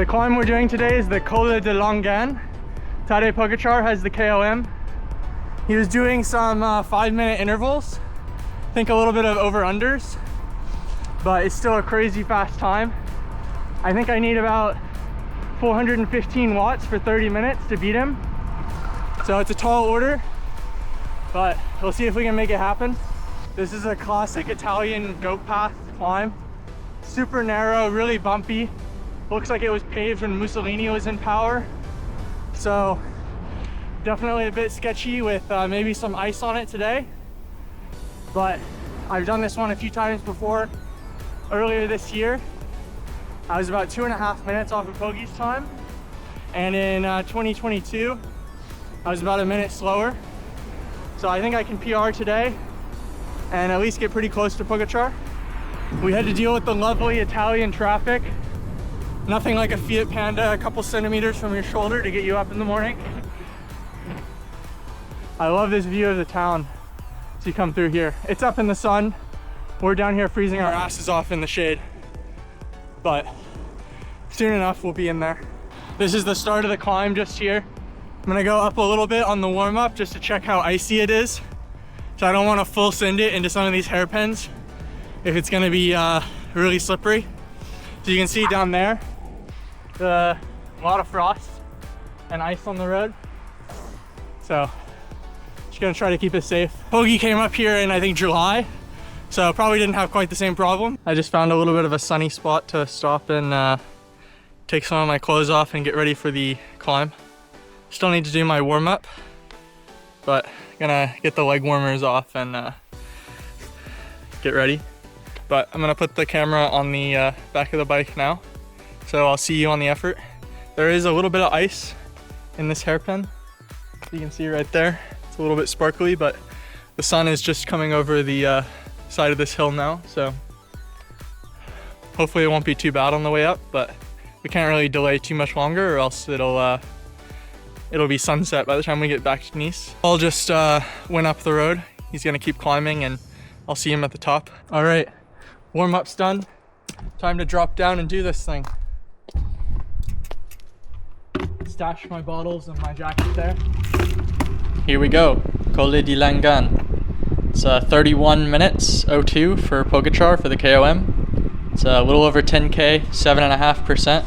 The climb we're doing today is the Colle di Langan. Tadej Pogačar has the KOM. He was doing some 5-minute intervals. I think a little bit of over-unders, but it's still a crazy fast time. I think I need about 415 watts for 30 minutes to beat him. So it's a tall order, but we'll see if we can make it happen. This is a classic Italian goat path climb. Super narrow, really bumpy. Looks like it was paved when Mussolini was in power. So definitely a bit sketchy with maybe some ice on it today. But I've done this one a few times before. Earlier this year, I was about 2.5 minutes off of Pogi's time. And in 2022, I was about a minute slower. So I think I can PR today and at least get pretty close to Pogačar. We had to deal with the lovely Italian traffic. Nothing like a Fiat Panda a couple centimeters from your shoulder to get you up in the morning. I love this view of the town as you come through here. It's up in the sun. We're down here freezing our asses off in the shade. But soon enough, we'll be in there. This is the start of the climb just here. I'm gonna go up a little bit on the warm-up just to check how icy it is. So I don't want to full send it into some of these hairpins if it's gonna be really slippery. So you can see down there, a lot of frost and ice on the road. So just gonna try to keep it safe. Pogi came up here in I think July, so probably didn't have quite the same problem. I just found a little bit of a sunny spot to stop and take some of my clothes off and get ready for the climb. Still need to do my warm-up, but gonna get the leg warmers off and get ready. But I'm gonna put the camera on the back of the bike now, so I'll see you on the effort. There is a little bit of ice in this hairpin. You can see right there. It's a little bit sparkly, but the sun is just coming over the side of this hill now, so hopefully it won't be too bad on the way up, but we can't really delay too much longer or else it'll be sunset by the time we get back to Nice. Paul just went up the road. He's gonna keep climbing and I'll see him at the top. All right. Warm-up's done. Time to drop down and do this thing. Stash my bottles and my jacket there. Here we go, Colle di Langan. It's 31 minutes 02 for Pogačar for the KOM. It's a little over 10K, 7.5%,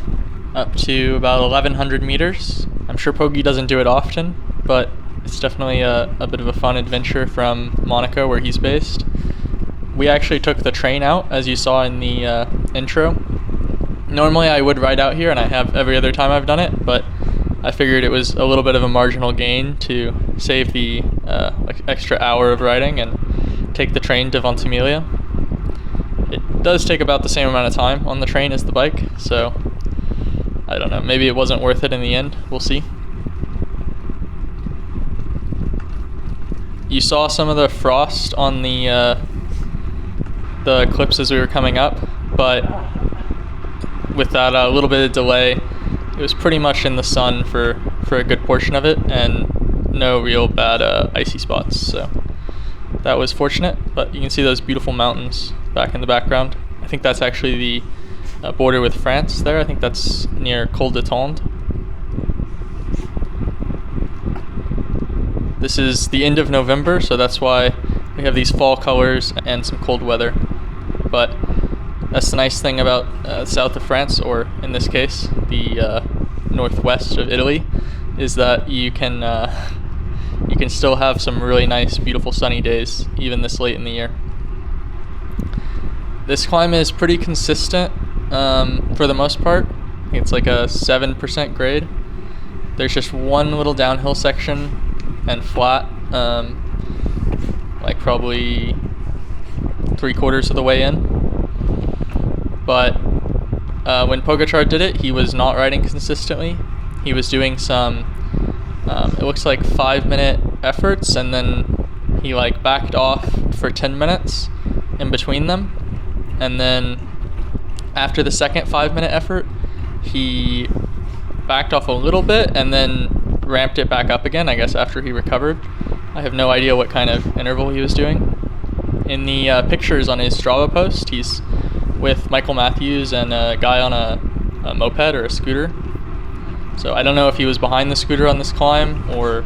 up to about 1,100 meters. I'm sure Pogi doesn't do it often, but it's definitely a bit of a fun adventure from Monaco where he's based. We actually took the train out, as you saw in the intro. Normally I would ride out here, and I have every other time I've done it, but I figured it was a little bit of a marginal gain to save the extra hour of riding and take the train to Ventimiglia. It does take about the same amount of time on the train as the bike, so I don't know, maybe it wasn't worth it in the end. We'll see. You saw some of the frost on the clips as we were coming up, but with that little bit of delay, it was pretty much in the sun for a good portion of it and no real bad icy spots, so that was fortunate. But you can see those beautiful mountains back in the background. I think that's actually the border with France there. I think that's near Colle di Langan. This is the end of November, so that's why we have these fall colors and some cold weather. But that's the nice thing about south of France, or in this case, the northwest of Italy, is that you can still have some really nice, beautiful sunny days, even this late in the year. This climb is pretty consistent for the most part. I think it's like a 7% grade. There's just one little downhill section and flat, like probably 3/4 of the way in. But when Pogačar did it, he was not riding consistently. He was doing some, it looks like 5-minute efforts, and then he like backed off for 10 minutes in between them. And then after the second 5-minute effort, he backed off a little bit and then ramped it back up again, I guess after he recovered. I have no idea what kind of interval he was doing. In the pictures on his Strava post, he's with Michael Matthews and a guy on a a moped or a scooter. So I don't know if he was behind the scooter on this climb or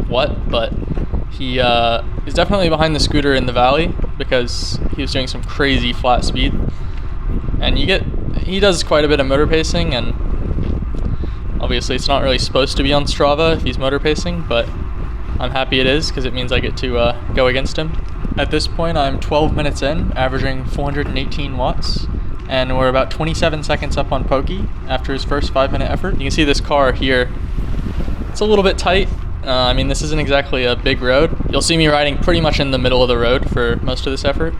what, but he is definitely behind the scooter in the valley because he was doing some crazy flat speed. And he does quite a bit of motor pacing, and obviously it's not really supposed to be on Strava if he's motor pacing, but I'm happy it is because it means I get to go against him. At this point I'm 12 minutes in, averaging 418 watts, and we're about 27 seconds up on Pogi after his first 5-minute effort. You can see this car here, it's a little bit tight. I mean, this isn't exactly a big road. You'll see me riding pretty much in the middle of the road for most of this effort.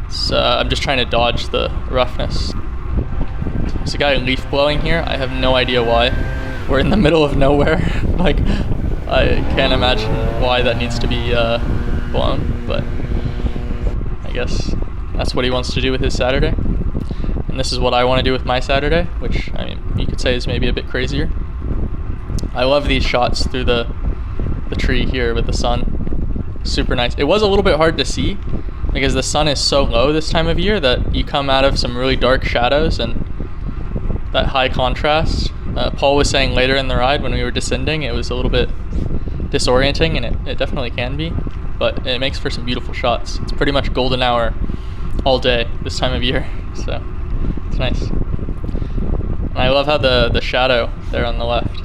So I'm just trying to dodge the roughness. There's a guy leaf blowing here. I have no idea why. We're in the middle of nowhere. Like, I can't imagine why that needs to be blown, but I guess that's what he wants to do with his Saturday. And this is what I want to do with my Saturday, which, I mean, you could say is maybe a bit crazier. I love these shots through the tree here with the sun. Super nice. It was a little bit hard to see because the sun is so low this time of year that you come out of some really dark shadows and that high contrast. Paul was saying later in the ride when we were descending, it was a little bit disorienting, and it definitely can be, but it makes for some beautiful shots. It's pretty much golden hour all day this time of year, so it's nice. And I love how the shadow there on the left,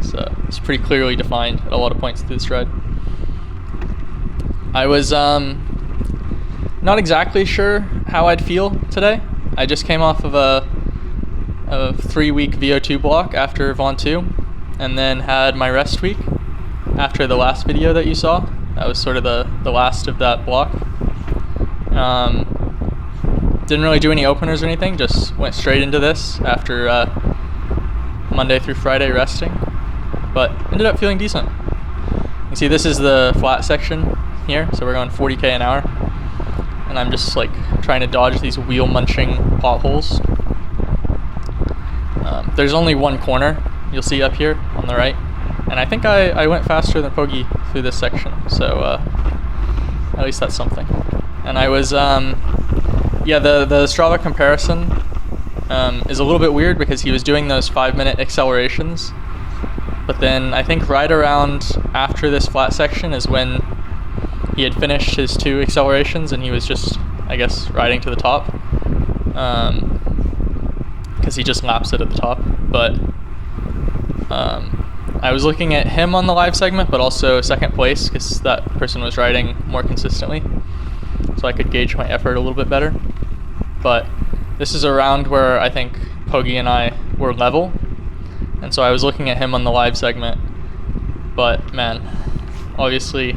so it's pretty clearly defined at a lot of points through this ride. I was not exactly sure how I'd feel today. I just came off of a 3-week VO2 block after Vaughan 2, and then had my rest week after the last video that you saw. That was sort of the last of that block. Didn't really do any openers or anything, just went straight into this after Monday through Friday resting, but ended up feeling decent. You see, this is the flat section here, so we're going 40k an hour, and I'm just like trying to dodge these wheel munching potholes. There's only one corner you'll see up here on the right, and I think I went faster than Pogi through this section, so at least that's something. And I was, yeah, the Strava comparison is a little bit weird because he was doing those 5-minute accelerations, but then I think right around after this flat section is when he had finished his 2 accelerations and he was just, I guess, riding to the top. Because he just laps it at the top, but I was looking at him on the live segment, but also second place because that person was riding more consistently, so I could gauge my effort a little bit better. But this is around where I think Pogi and I were level, and so I was looking at him on the live segment, but man, obviously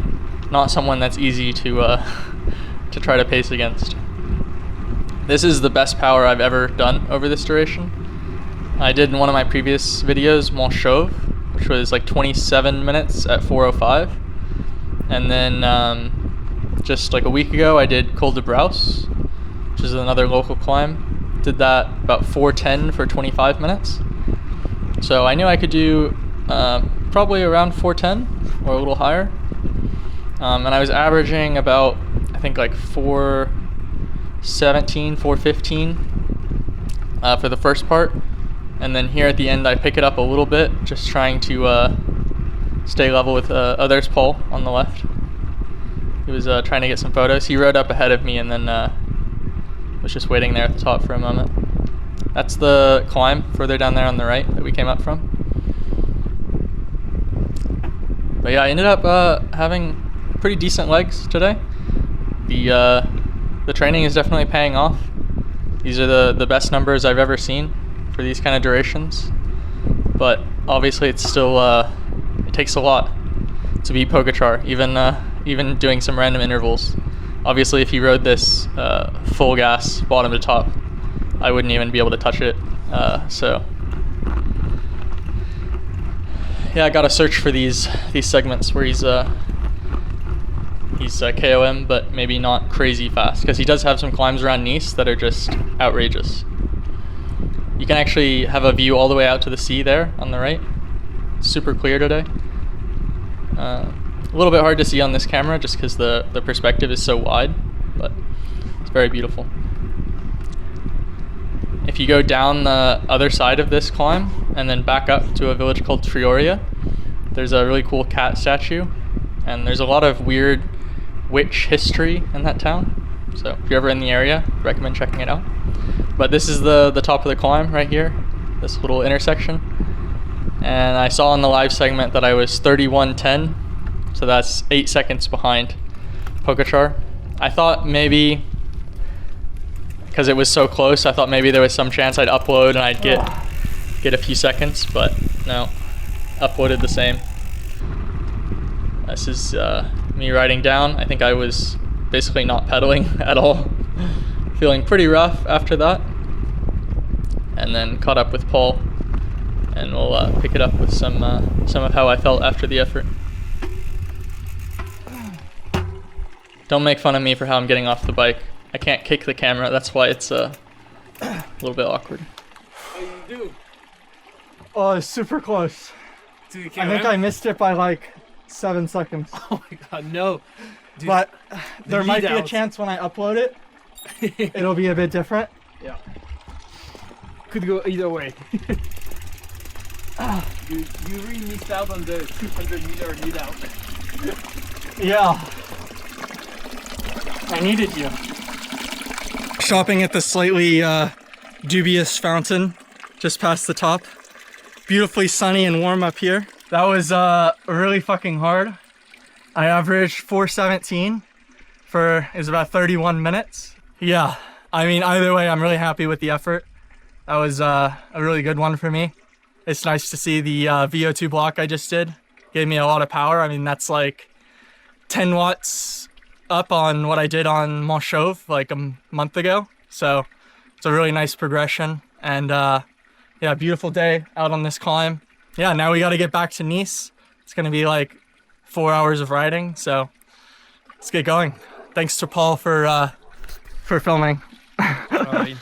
not someone that's easy to try to pace against. This is the best power I've ever done over this duration. I did in one of my previous videos, Mont Chauve, which was like 27 minutes at 4:05. And then just like a week ago, I did Colle di Langan, which is another local climb. Did that about 4:10 for 25 minutes. So I knew I could do probably around 4:10 or a little higher. And I was averaging about, I think like 4:17, 4:15 for the first part, and then here at the end I pick it up a little bit, just trying to stay level with there's Paul on the left. He was trying to get some photos. He rode up ahead of me and then was just waiting there at the top for a moment. That's the climb further down there on the right that we came up from. But yeah, I ended up having pretty decent legs today. The training is definitely paying off. These are the best numbers I've ever seen for these kind of durations, but obviously it's still it takes a lot to beat Pogačar, even doing some random intervals. Obviously if he rode this full gas bottom to top, I wouldn't even be able to touch it, so yeah, I gotta search for these segments where he's KOM, but maybe not crazy fast, because he does have some climbs around Nice that are just outrageous. You can actually have a view all the way out to the sea there on the right. Super clear today. A little bit hard to see on this camera just because the perspective is so wide, but it's very beautiful. If if you go down the other side of this climb and then back up to a village called Trioria, there's a really cool cat statue, and there's a lot of weird witch history in that town. So if you're ever in the area, recommend checking it out. But this is the top of the climb right here, this little intersection. And I saw in the live segment that I was 31:10, so that's 8 seconds behind Pogačar. I thought maybe, because it was so close, I thought maybe there was some chance I'd upload and I'd get a few seconds, but no, uploaded the same. This is me riding down. I think I was basically not pedaling at all. Feeling pretty rough after that. And then caught up with Paul, and we'll pick it up with some of how I felt after the effort. Don't make fun of me for how I'm getting off the bike. I can't kick the camera, that's why it's a little bit awkward. What do you do? Oh, it's super close. To the I camera? think I missed it by like 7 seconds. Oh my god, no. Dude, But there might be a lead-outs. chance when I upload it, it'll be a bit different. Yeah. Could go either way. you really missed out on the 200-meter lead out. Yeah. I needed you. Shopping at the slightly dubious fountain just past the top. Beautifully sunny and warm up here. That was really fucking hard. I averaged 4:17 for, it was about 31 minutes. Yeah, I mean, either way, I'm really happy with the effort. That was a really good one for me. It's nice to see the VO2 block I just did. Gave me a lot of power. I mean, that's like 10 watts up on what I did on Mont Chauve like a month ago. So it's a really nice progression. And yeah, beautiful day out on this climb. Yeah, now we got to get back to Nice. It's going to be like 4 hours of riding. So let's get going. Thanks to Paul for filming. Alright.